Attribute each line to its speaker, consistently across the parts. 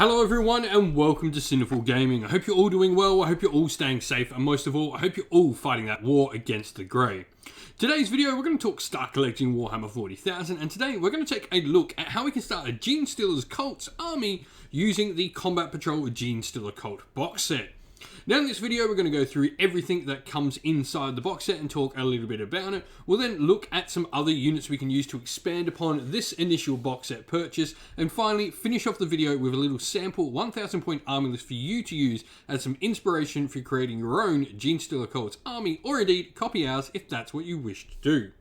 Speaker 1: Hello everyone and welcome to Sinful Gaming. I hope you're all doing well, I hope you're all staying safe, and most of all, I hope you're all fighting that war against the grey. Today's video, we're going to talk start collecting Warhammer 40,000, and today we're going to take a look at how we can start a Genestealer's Cult's army using the Combat Patrol Genestealer Cult box set. Now in this video, we're going to go through everything that comes inside the box set and talk a little bit about it. We'll then look at some other units we can use to expand upon this initial box set purchase, and finally finish off the video with a little sample 1000 point army list for you to use as some inspiration for creating your own Genestealer Cult's army, or indeed copy ours if that's what you wish to do.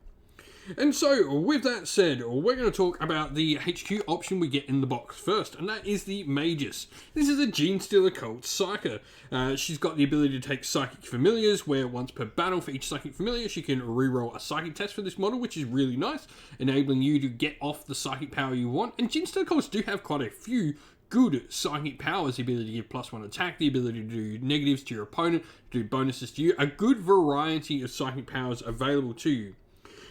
Speaker 1: And so, with that said, we're going to talk about the HQ option we get in the box first, and that is the Magus. This is a Genestealer Cult Psyker. She's got the ability to take Psychic Familiars, where once per battle for each Psychic Familiar, she can reroll a Psychic test for this model, which is really nice, enabling you to get off the Psychic power you want. And Genestealer Cults do have quite a few good psychic powers: the ability to give +1 attack, the ability to do negatives to your opponent, do bonuses to you, a good variety of psychic powers available to you.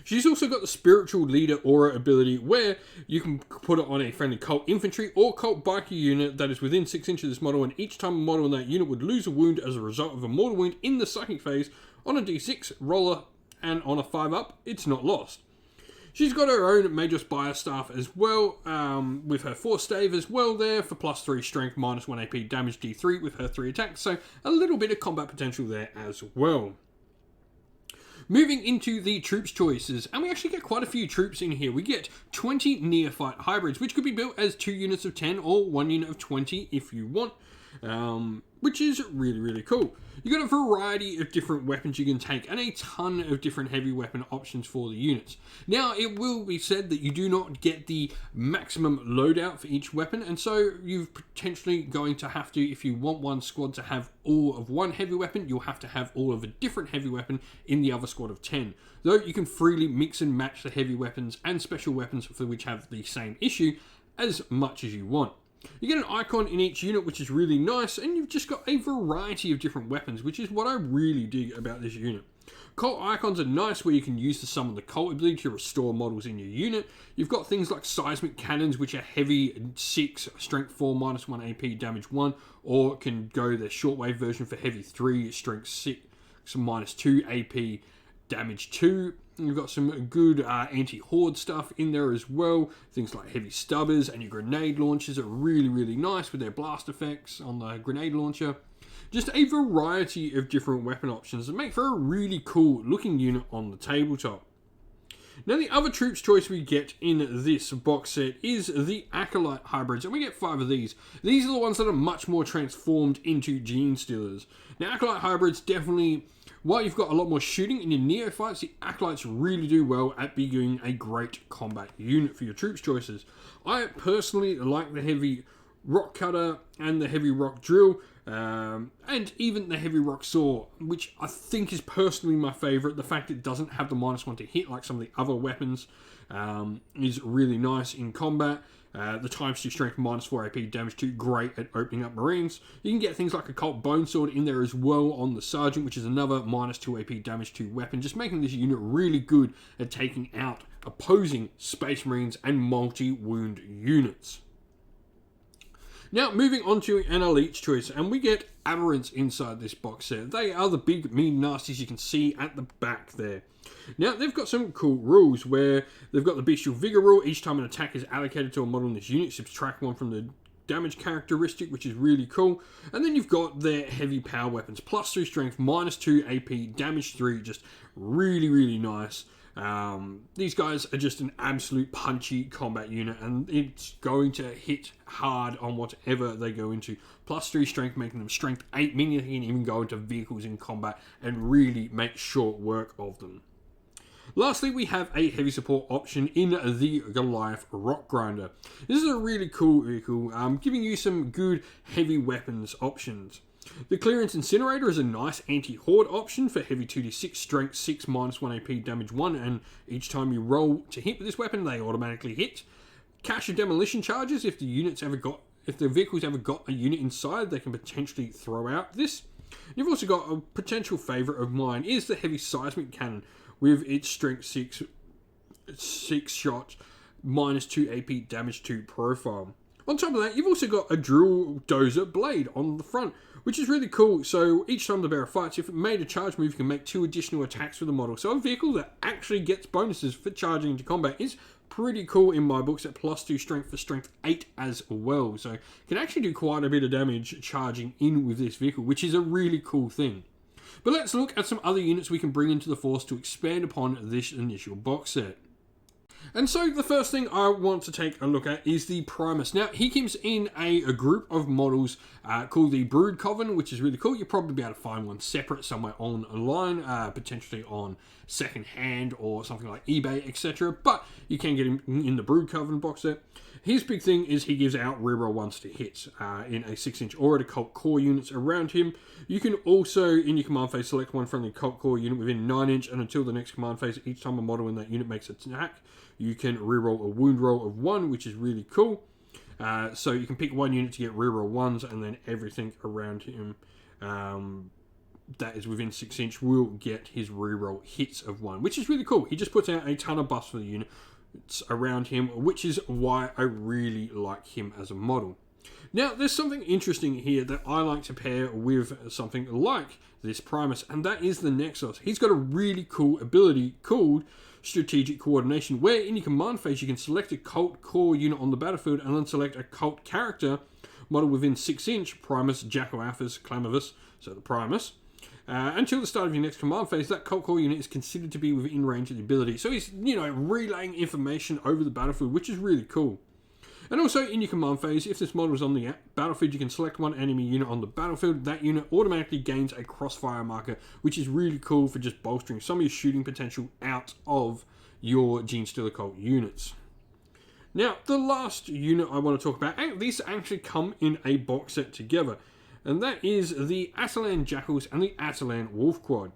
Speaker 1: She's also got the Spiritual Leader Aura ability, where you can put it on a friendly Cult Infantry or Cult Biker unit that is within 6 inches of this model, and each time a model in that unit would lose a wound as a result of a mortal wound in the psychic phase, on a d6 roller and on a 5-up, it's not lost. She's got her own Major Spire Staff as well, with her 4 stave as well there for +3 strength, -1 AP, damage d3 with her 3 attacks, so a little bit of combat potential there as well. Moving into the troops choices, and we actually get quite a few troops in here. We get 20 Neophyte Hybrids, which could be built as 2 units of 10 or 1 unit of 20 if you want, which is really cool. You got a variety of different weapons you can take, and a ton of different heavy weapon options for the units. Now, it will be said that you do not get the maximum loadout for each weapon, and so you're potentially going to have to, if you want one squad to have all of one heavy weapon, you'll have to have all of a different heavy weapon in the other squad of 10. Though you can freely mix and match the heavy weapons and special weapons for which have the same issue as much as you want. You get an icon in each unit, which is really nice, and you've just got a variety of different weapons, which is what I really dig about this unit. Cult icons are nice, where you can use to summon the cult ability to restore models in your unit. You've got things like seismic cannons, which are heavy 6, strength 4, -1 AP, damage 1, or can go the shortwave version for heavy 3, strength 6, -2 AP, damage 2. You've got some good anti-horde stuff in there as well. Things like heavy stubbers, and your grenade launchers are really nice with their blast effects on the grenade launcher. Just a variety of different weapon options that make for a really cool looking unit on the tabletop. Now, the other troops choice we get in this box set is the Acolyte Hybrids, and we get 5 of these. These are the ones that are much more transformed into Genestealers. Now, Acolyte Hybrids definitely, while you've got a lot more shooting in your Neophytes, the Acolytes really do well at being a great combat unit for your troops choices. I personally like the heavy rock cutter and the heavy rock drill, and even the heavy rock saw, which I think is personally my favourite. The fact it doesn't have the -1 to hit like some of the other weapons is really nice in combat. The times 2 strength, -4 AP, damage 2, great at opening up Marines. You can get things like a Cult Bone Sword in there as well on the Sergeant, which is another -2 AP, damage 2 weapon, just making this unit really good at taking out opposing Space Marines and multi-wound units. Now, moving on to an elite choice, and we get Aberrants inside this box set. They are the big, mean nasties you can see at the back there. Now, they've got some cool rules, where they've got the Bestial Vigor rule. Each time an attack is allocated to a model in this unit, subtract 1 from the damage characteristic, which is really cool. And then you've got their heavy power weapons, +3 strength, -2 AP, damage 3, just really nice. These guys are just an absolute punchy combat unit, and it's going to hit hard on whatever they go into. +3 strength, making them strength 8, meaning they can even go into vehicles in combat and really make short work of them. Lastly, we have a heavy support option in the Goliath Rock Grinder. This is a really cool vehicle, giving you some good heavy weapons options. The Clearance Incinerator is a nice anti-horde option for heavy 2d6, strength 6, -1 AP, damage 1, and each time you roll to hit with this weapon, they automatically hit. Cache of Demolition Charges, if the vehicle's ever got a unit inside, they can potentially throw out this. You've also got a potential favourite of mine is the Heavy Seismic Cannon, with its strength 6 shot, -2 AP, damage 2 profile. On top of that, you've also got a drill dozer blade on the front, which is really cool. So each time the bearer fights, if it made a charge move, you can make 2 additional attacks with the model. So a vehicle that actually gets bonuses for charging into combat is pretty cool in my books, at +2 strength for strength 8 as well. So can actually do quite a bit of damage charging in with this vehicle, which is a really cool thing. But let's look at some other units we can bring into the force to expand upon this initial box set. And so the first thing I want to take a look at is the Primus. Now, he comes in a group of models called the Brood Coven, which is really cool. You'll probably be able to find one separate somewhere online, potentially on secondhand or something like eBay, etc. But you can get him in the Brood Coven box set. His big thing is he gives out reroll 1s to hits in a 6-inch aura to cult core units around him. You can also, in your command phase, select one friendly cult core unit within 9-inch, and until the next command phase, each time a model in that unit makes an attack, you can reroll a wound roll of 1, which is really cool. So you can pick one unit to get reroll 1s, and then everything around him that is within 6-inch will get his reroll hits of 1, which is really cool. He just puts out a ton of buffs for the unit around him, which is why I really like him as a model. Now, there's something interesting here that I like to pair with something like this Primus, and that is the Nexus. He's got a really cool ability called Strategic Coordination, where in your command phase you can select a cult core unit on the battlefield and then select a cult character model within 6-inch, Primus, Jackoaphis, Clamavus, so the Primus. Until the start of your next command phase, that cult core unit is considered to be within range of the ability. So he's, relaying information over the battlefield, which is really cool. And also, in your command phase, if this model is on the battlefield, you can select one enemy unit on the battlefield. That unit automatically gains a crossfire marker, which is really cool for just bolstering some of your shooting potential out of your Genestealer cult units. Now, the last unit I want to talk about, these actually come in a box set together, and that is the Atalan Jackals and the Atalan Wolf Quad.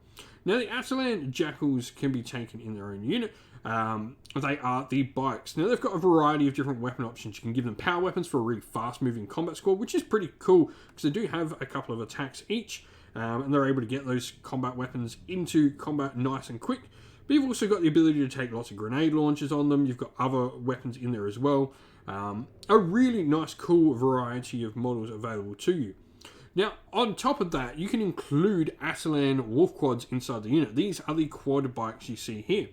Speaker 1: Now, the Atalan Jackals can be taken in their own unit. They are the bikes. Now, they've got a variety of different weapon options. You can give them power weapons for a really fast-moving combat squad, which is pretty cool, because they do have a couple of attacks each, and they're able to get those combat weapons into combat nice and quick. But you've also got the ability to take lots of grenade launchers on them. You've got other weapons in there as well. A really nice, cool variety of models available to you. Now, on top of that, you can include Atalan Wolf Quads inside the unit. These are the quad bikes you see here.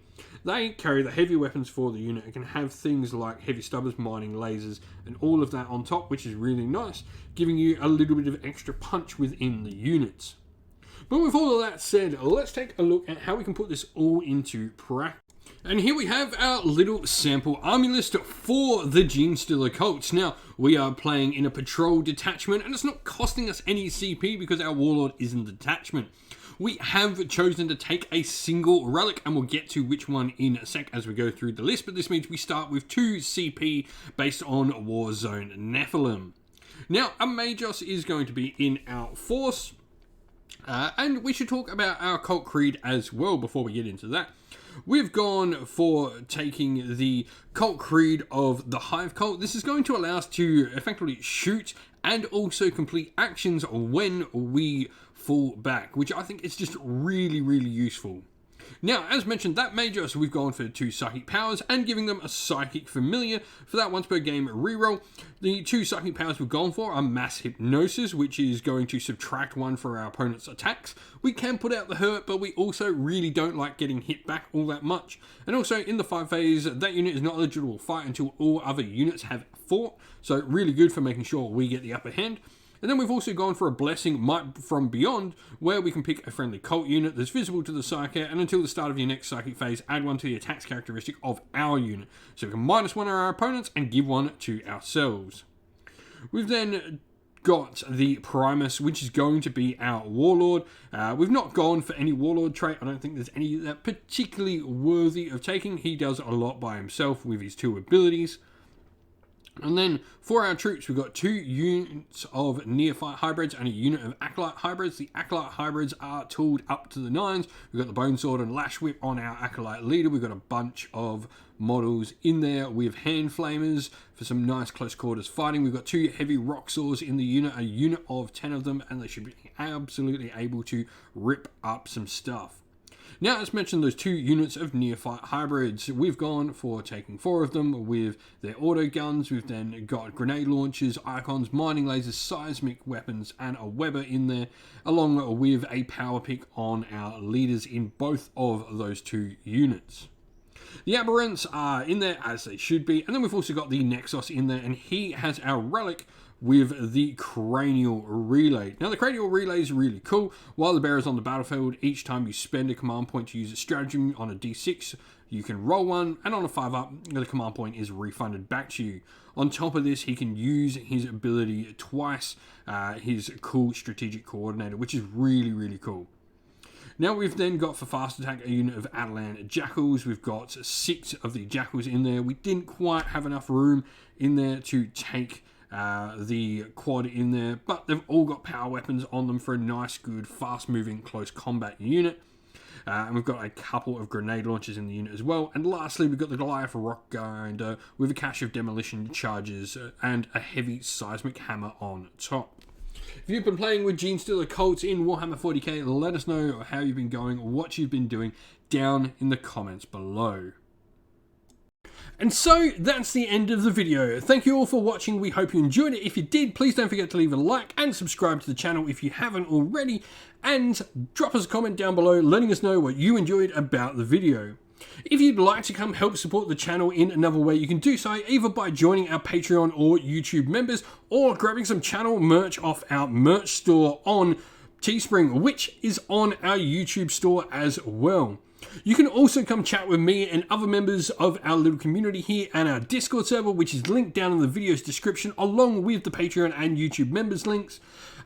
Speaker 1: They carry the heavy weapons for the unit and can have things like heavy stubbers, mining lasers, and all of that on top, which is really nice, giving you a little bit of extra punch within the units. But with all of that said, let's take a look at how we can put this all into practice. And here we have our little sample army list for the Genestealer cults. Now, we are playing in a patrol detachment, and it's not costing us any CP because our warlord is in the detachment. We have chosen to take a single relic, and we'll get to which one in a sec as we go through the list, but this means we start with 2 CP based on Warzone Nephilim. Now, a Magos is going to be in our force, and we should talk about our cult creed as well before we get into that. We've gone for taking the cult creed of the Hive cult. This is going to allow us to effectively shoot and also complete actions when we fall back, which I think is just really, really useful. Now, as mentioned, that major, so we've gone for 2 psychic powers and giving them a psychic familiar for that once per game reroll. The 2 psychic powers we've gone for are mass hypnosis, which is going to subtract 1 for our opponent's attacks. We can put out the hurt, but we also really don't like getting hit back all that much. And also in the 5 phase, that unit is not eligible to fight until all other units have fought, so really good for making sure we get the upper hand. And then we've also gone for a Blessing Might from Beyond, where we can pick a friendly cult unit that's visible to the Psyker, and until the start of your next Psychic phase, add 1 to the attacks characteristic of our unit. So we can -1 our opponents and give 1 to ourselves. We've then got the Primus, which is going to be our Warlord. We've not gone for any Warlord trait. I don't think there's any that particularly worthy of taking. He does a lot by himself with his 2 abilities. And then for our troops, we've got 2 units of Neophyte hybrids and a unit of Acolyte hybrids. The Acolyte hybrids are tooled up to the 9s. We've got the Bone Sword and Lash Whip on our Acolyte leader. We've got a bunch of models in there with Hand Flamers for some nice close quarters fighting. We've got 2 heavy rock saws in the unit, a unit of 10 of them, and they should be absolutely able to rip up some stuff. Now, as mentioned, those 2 units of neophyte hybrids, we've gone for taking 4 of them with their auto guns. We've then got grenade launchers, icons, mining lasers, seismic weapons, and a Weber in there, along with a power pick on our leaders in both of those 2 units. The Aberrants are in there as they should be, and then we've also got the Nexus in there, and he has our relic with the Cranial Relay. Now, the Cranial Relay is really cool. While the bearer is on the battlefield, each time you spend a command point to use a stratagem on a d6, you can roll one, and on a 5-up, the command point is refunded back to you. On top of this, he can use his ability twice, his cool Strategic Coordinator, which is really, really cool. Now we've then got for fast attack a unit of Atalan Jackals. We've got 6 of the Jackals in there. We didn't quite have enough room in there to take the quad in there, but they've all got power weapons on them for a nice, good, fast-moving, close combat unit. And we've got a couple of grenade launchers in the unit as well. And lastly, we've got the Goliath Rock Grinder with a cache of demolition charges and a heavy seismic hammer on top. If you've been playing with Genestealer cults in Warhammer 40k, let us know how you've been going, what you've been doing down in the comments below. And so that's the end of the video. Thank you all for watching. We hope you enjoyed it. If you did, please don't forget to leave a like and subscribe to the channel if you haven't already. And drop us a comment down below letting us know what you enjoyed about the video. If you'd like to come help support the channel in another way, you can do so either by joining our Patreon or YouTube members, or grabbing some channel merch off our merch store on Teespring, which is on our YouTube store as well. You can also come chat with me and other members of our little community here and our Discord server, which is linked down in the video's description, along with the Patreon and YouTube members links.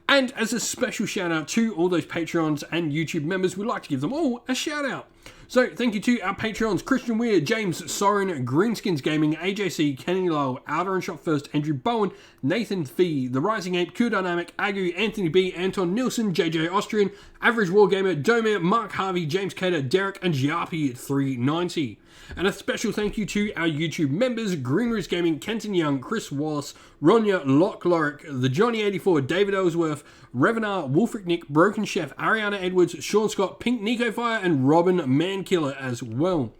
Speaker 1: And as a special shout out to all those Patreons and YouTube members, we'd like to give them all a shout out. So thank you to our Patreons: Christian Weir, James Soren, Greenskins Gaming, AJC, Kenny Lowell, Outer and Shot First, Andrew Bowen, Nathan Fee, The Rising Ape, Q Dynamic, Agu, Anthony B, Anton Nilsson, JJ Austrian, Average Wargamer, Domir, Mark Harvey, James Cater, Derek, and Giapi390. And a special thank you to our YouTube members: Greenroost Gaming, Kenton Young, Chris Wallace, Ronya, Locke Lorick, The Johnny84, David Ellsworth, Revenar, Wolfric Nick, Broken Chef, Ariana Edwards, Sean Scott, Pink Nico Fire, and Robin Mankiller as well.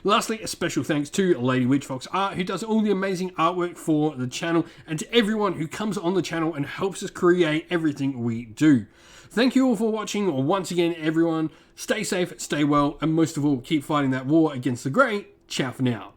Speaker 1: Lastly, a special thanks to Lady Witchfox Art, who does all the amazing artwork for the channel, and to everyone who comes on the channel and helps us create everything we do. Thank you all for watching once again, everyone. Stay safe, stay well, and most of all, keep fighting that war against the grey. Ciao for now.